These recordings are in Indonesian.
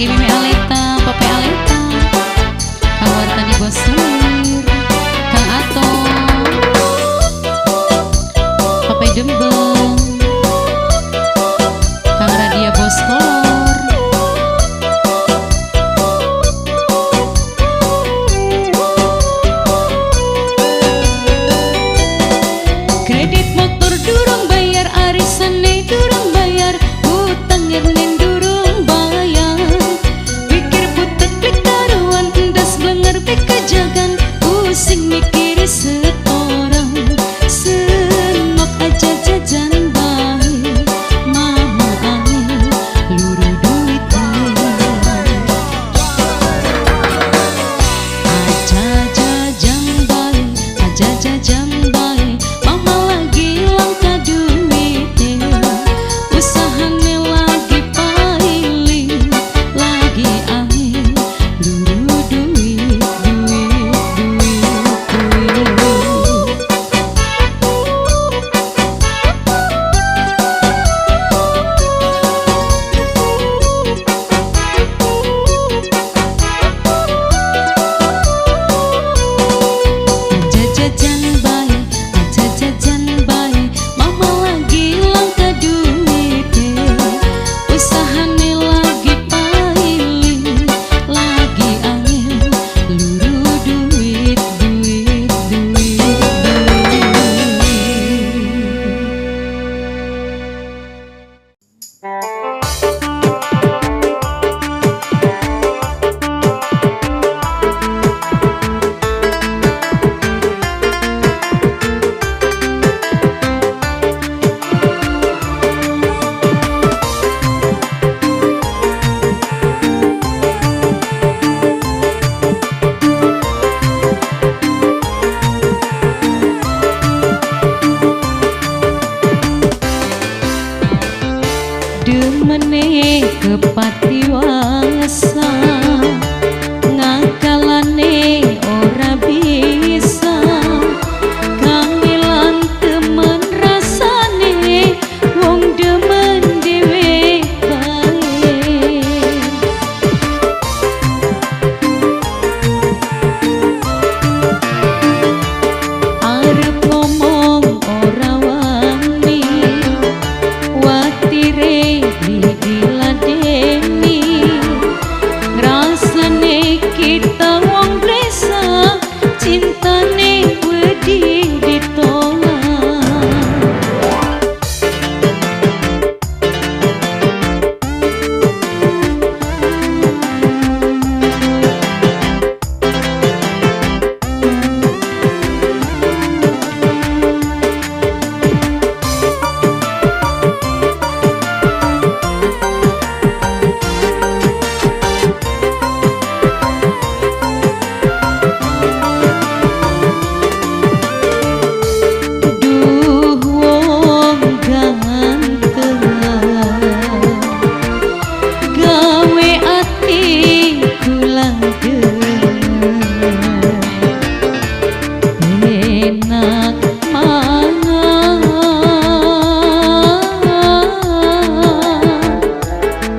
Kagi Mimi Aleta, Pape Aleta, Kang Wartani Bos Selir, Kang Ato, Pape Dembeng, Kang Radia Bos Kolor, kredit motor durung bayar, arisane durung bayar, hutang ngernen durung bayar, pikir putek klik taruhan endas blenger kejagan, pusing mikiri setoran, senok aja jajan bae, mama angin luru duit aja jajan bae, aja jajan bae, mama lagi langka duitnya, usahane lagi pailing, lagi angin luru duit. Aja jajan bae, aja jajan bae, mama lagi langka duitnya, usahane lagi pailing, lagi angin luru duit. Demene kepatiwasa, ngakalane ora bisa, kangilan temen rasane, wong demen dhewe bae. Arep ngomong ora wani, watire diladeni, ngrasane kita wong desa, cintane wedi ditolak. Duh wong ganteng, gawe atiku langgeng, enak mangan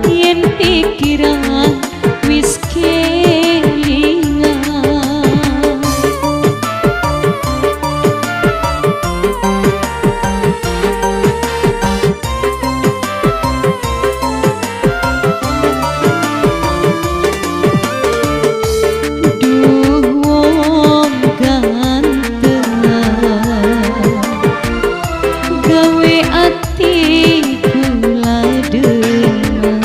yen pikiran wis kelingan. Duh wong ganteng, gawe atiku ladeng,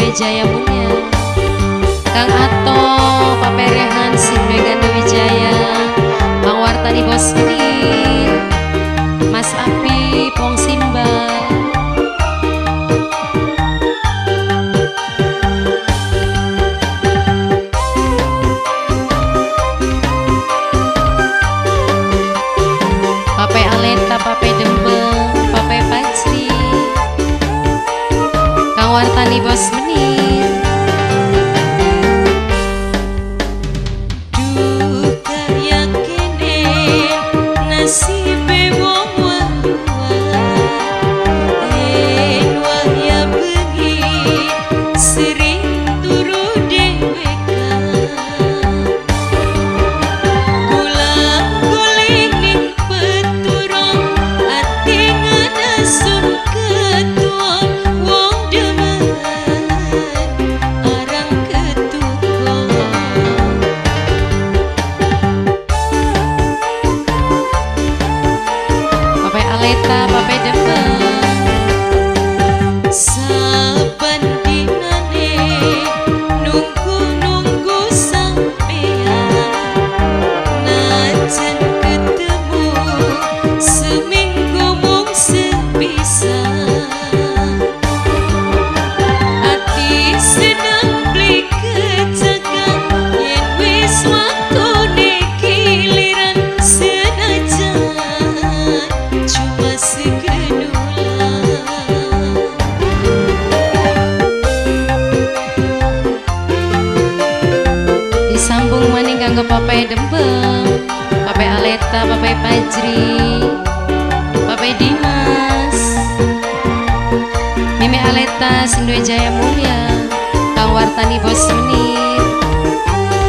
duwe Jaya Mulia, Kang Ato paperehan sing duwe Ganda Wijaya, Bang Wartani Bos Menir, Mas Api Pong Simbal, Pape Aleta, Pape Dembel, Pape Pajri, Kang Wartani Bos Menir. Duh kayakene nasibe wong wan wahya bengi sering turu deweka pulang guling ning peturong ati nganasun ketua wong demen arang ketukong Pape Aleta, Pape Dembel, saban dinane nunggu sampean najan ketemu seminggu mung sepisan ati seneng beli kejagan yen wis waktune giliran senajan cuma segenulan. disambung maning kanggo Pape Dembel, Pape Aleta, Pape Pajri, Pape Dimas, Mimi Aleta sing duwe Jaya Mulia, Kang Wartani Bos Menir,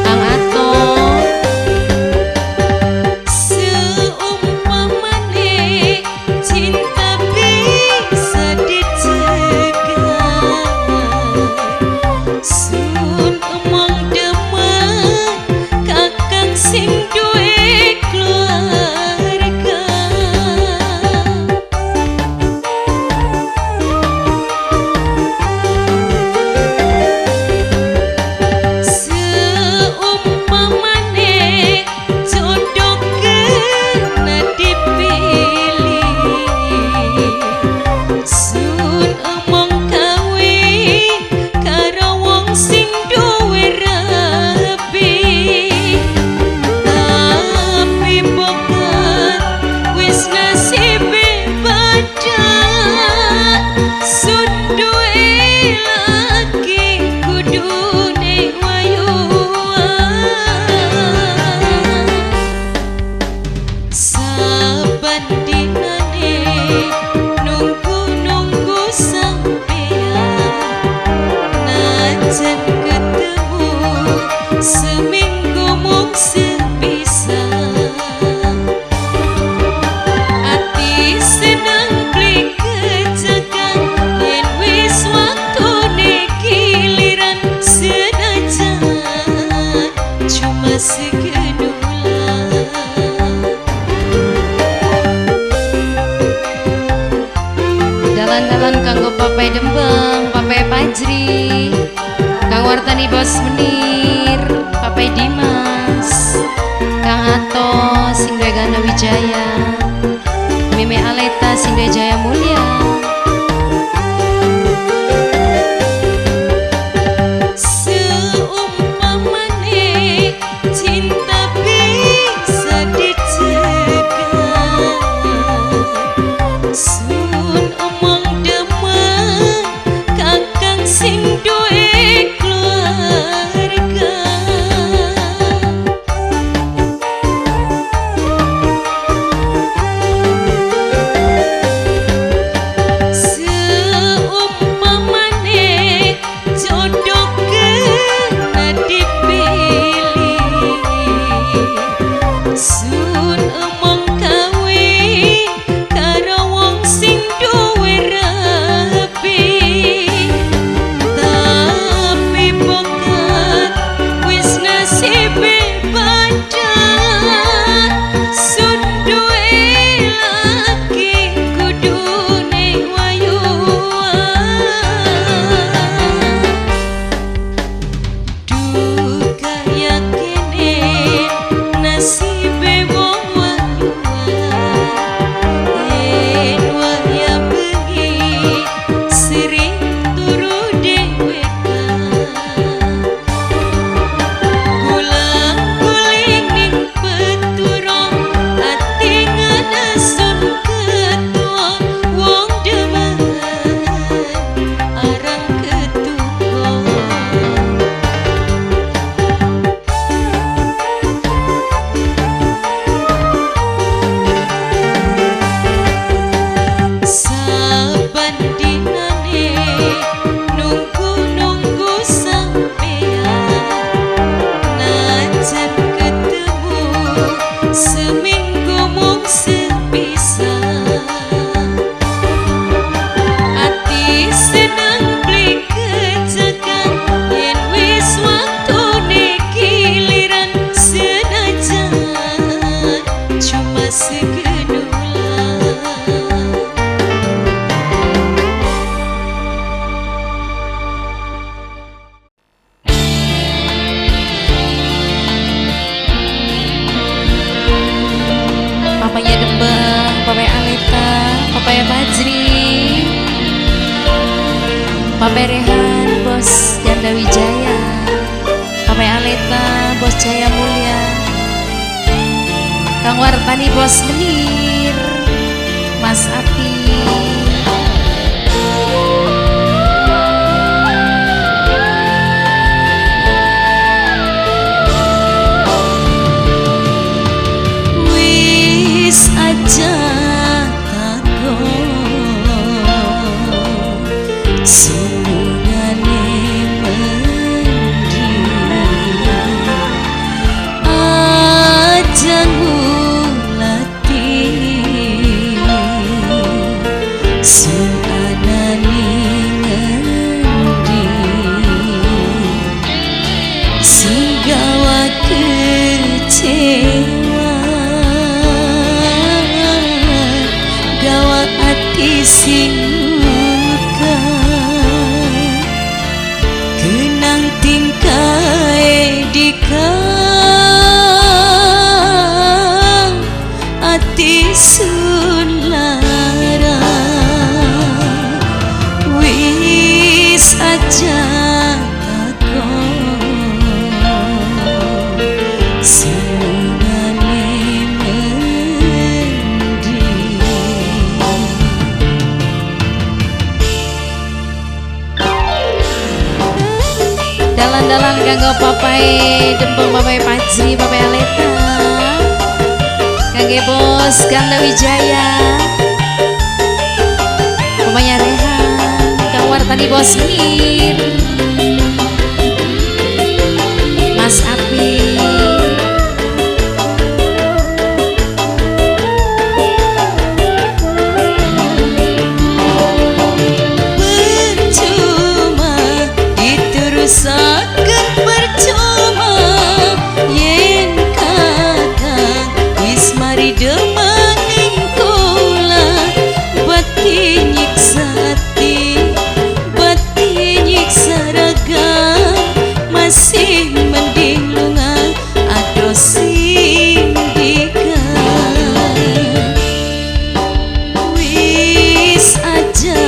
Kang Ato, Seumpamane cinta bisa dicegah, sun emang demen kakang sing duwe keluarga. Seumpamane jodoh kena dipilih, sun emang kawin karo wong sing duwe rabi, tapi bokat wis nasibe badan, sun duwe laki kudune wayuan. Saban dinane nunggu sampean najan ketemu seminggu mung sepisan ati seneng beli kejagan yen wis waktune giliran senajan cuma segenulan. dalan-dalan kanggo Pape Dembel, Pape Pajri, Kang Wartani Bos Menir, Pape Dimas, Kang Ato sing duwe Ganda Wijaya, Mimi Aleta sing duwe Jaya Mulia, Seumpamane cinta bisa dicegah, sun emang demen kakang sing duwe keluarga. Papai Rehan Bos Ganda Wijaya, Papai Aleta Bos Jaya Mulia, Kang Wartani Bos Menir, Mas Api, wis aja sing luka kenang tingkai dikang ati sun lara wis aja dalan-dalan kanggo Papai Dempeng, Papai Pajri, Papai Aleta, kangge Bos Ganda Wijaya, Papanya Rehan, Kang Wartani Bos Menir, Mas Api, saken percuma yen kakang wis mari demaning kula bati nyiksa ati bati nyiksa raga masih mending lunga ado sindika wis aja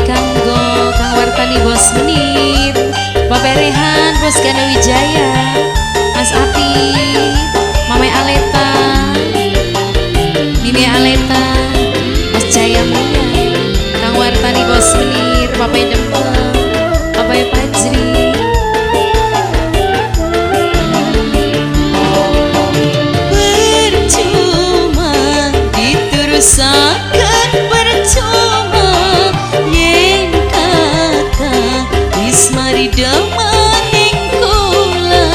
kanggo Kang Wartani Bos Menir, Papai Rehan Bos Ganda Wijaya, Mas Api, Mamai Aleta, Mimi Aleta, Bos Jaya Mulia, Kang Wartani Bos Menir, Papai Dempeng, Papai Pajri, percuma diterusakan percuma yen kakak wis mari demaning kula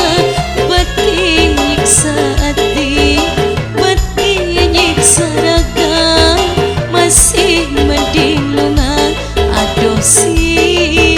bati nyiksa ati bati nyiksa raga masih mending lunga ado sindika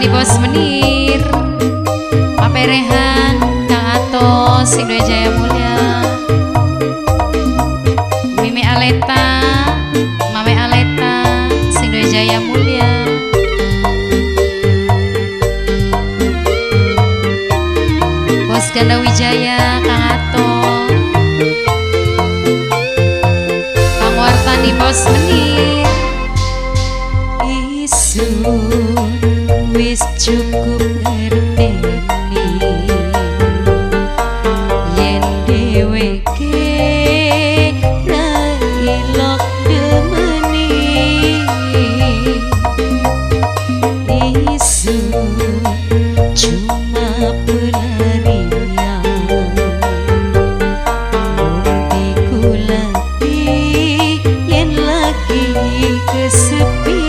Wartani Bos Menir, Pape Rehan, Kang Atos, Indoy Jaya Mulia, Mimi Aleta, Mame Aleta, Indoy Jaya Mulia, Bos Ganda Wijaya, Kang Ato, Kang Wartani Bos Menir. Isun wis cukup ngerteni yen dheweke ra ilok demeni. Isun cuma pelarian dikulati yen lagi kesepian.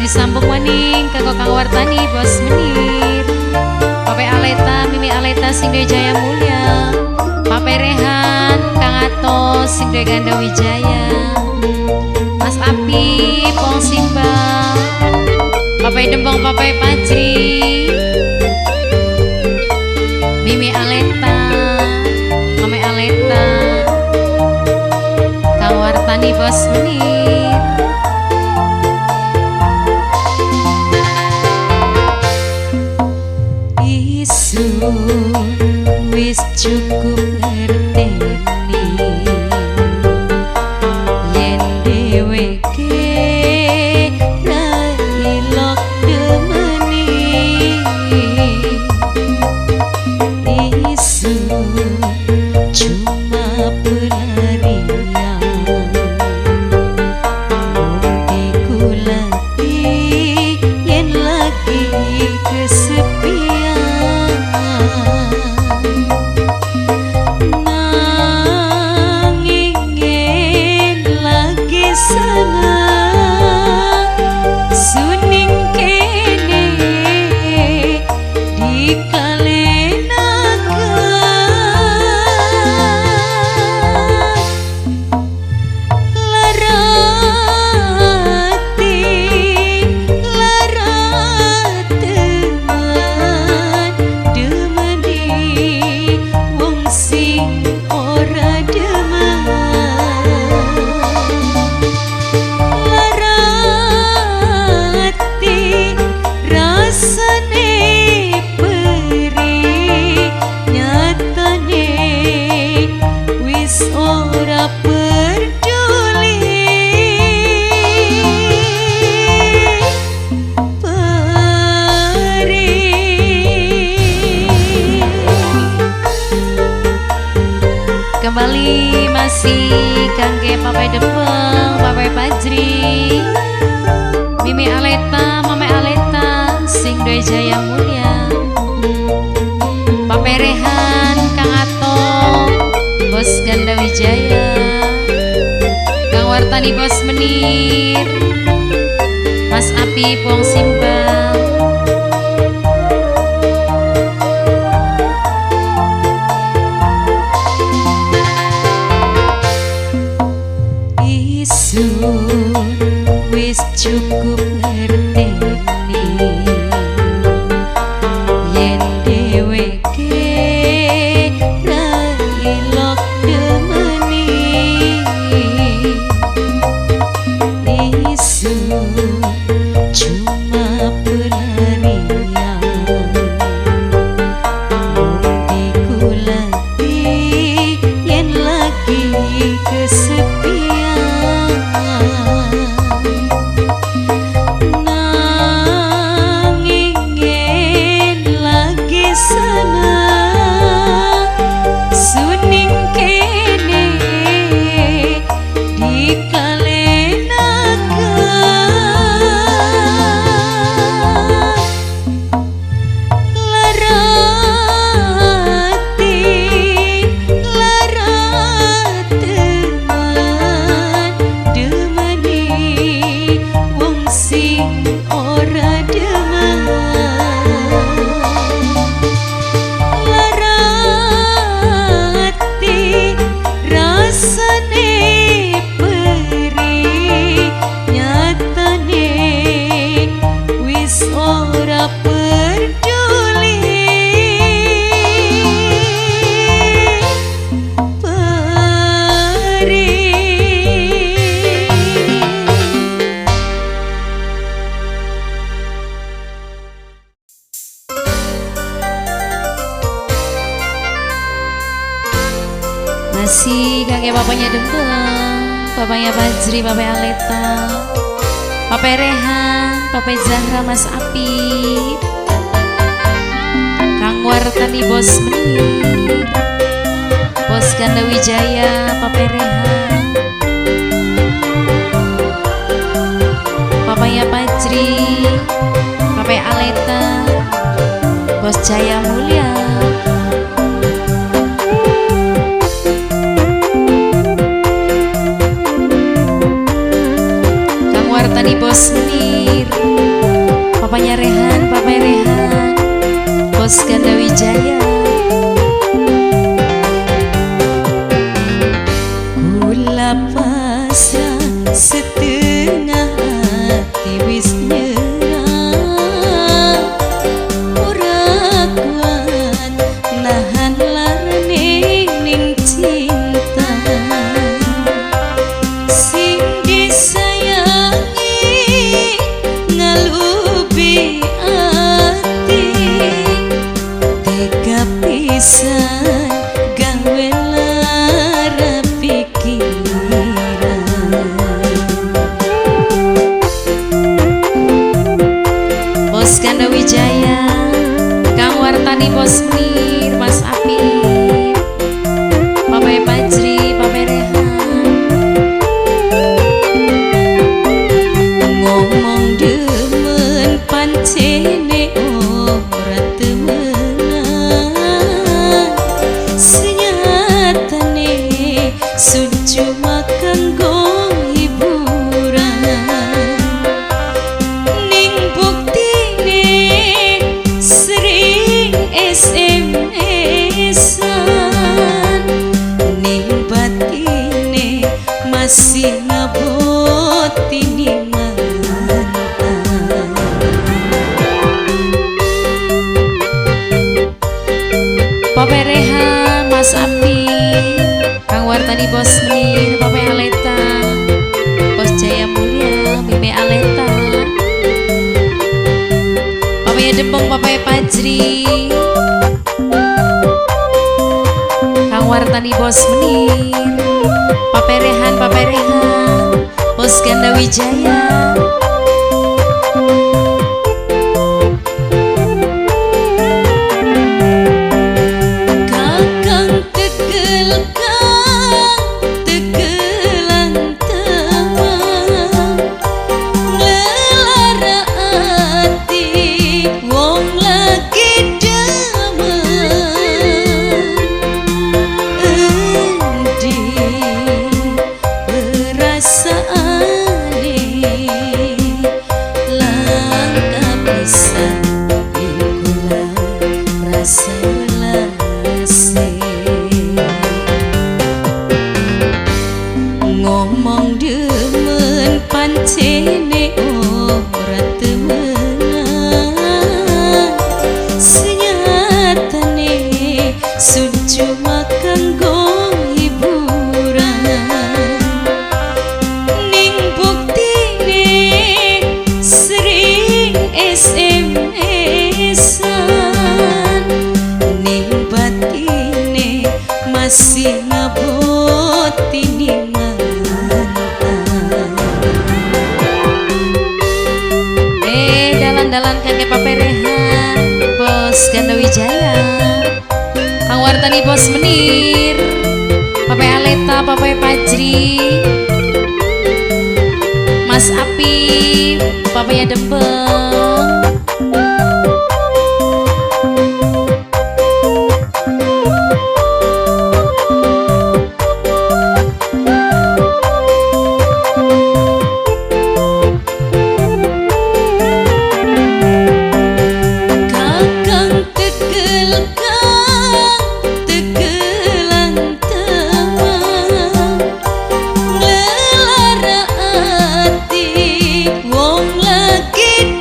Disambung maning kanggo Kang Wartani Bos Menir, Pape Aleta, Mimi Aleta, Indoy Jaya Mulia, Pape Rehan, Kang Atos, Indoy Ganda Wijaya, Mas Api, Pong Simba, Pape Dembong, Pape Pajri, Mimi Aleta, Mame Aleta, Kang Wartani Bos Menir. Isun wis cukup ngerteni yen dheweke ra ilok demeni. Isun cuma pelarian dikulati yen lagi kesepian. Kembali masih kangge Pape Dembong, Pape Pajri, Mimi Aleta, Mame Aleta, Indoy Jaya Mulia, Pape Rehan, Kang Ato, Bos Ganda Wijaya, Kang Wartani Bos Menir, Mas Api Pong Simba, Isun wis cukup ngerteni yen dheweke ra ilok demeni. Isun kasih kakek bapaknya Dembeng, bapaknya Fajri, bapaknya Aleta, bapaknya Rehan, bapaknya Zahra, Mas Apip, Kang Wartani bos Menir, bos Ganda Wijaya, bapaknya Rehan, bapaknya Fajri, bapaknya Aleta, bos Jaya Mulia, Wartani bos Menir, papanya Rehan, papanya Rehan, bos Ganda Wijaya. Kula pasrah setengah hati wis nyerah, ora kuat nahan larane ning cinta sing disayangi ngalubi ati tega pisan gawe lara pikiran. Bos Ganda Wijaya, Kang Wartani bos Menir, Mas Apip, papanya Fajri, papanya Rehan. Ngomong demen pancene ora temenan, senyatane sun cuma kanggo hiburan. Ning buktine sering SMS-an, ning batine masih ngaboti ning Papanya Rehan, Mas Apip, Kang Wartani bos Menir, papanya Aleta, bos Jaya Mulia, Mime Aleta, papanya Dembeng, papanya Fajri, Kang Wartani bos Menir, papanya Rehan, bos Ganda Wijaya. Ngomong demen pancene ora temenan, senyatane sun cuma kanggo hiburan. Ning buktine sering SMS-an, ning batine masih ngaboti ning dalan kakek papanya Rehan, bos Ganda Wijaya, Kang Wartani bos Menir, papanya Aleta, papanya Fajri, Mas Apip, papanya Dembeng. Wong lagi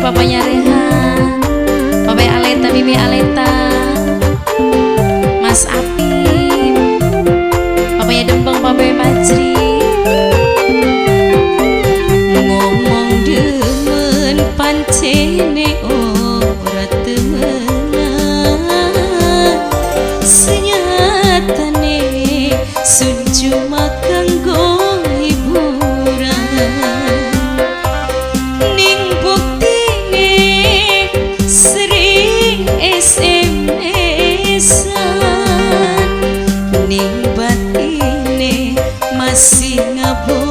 papanya Rehan, papanya Aleta, Mimi Aleta, Mas Apim, papanya Dembang, papanya Pajri. Ngomong demen pancene ora temenan, senyatane sun cuma kanggo hiburan. Ning buktine sering SMS-an, ning batine masih ngabur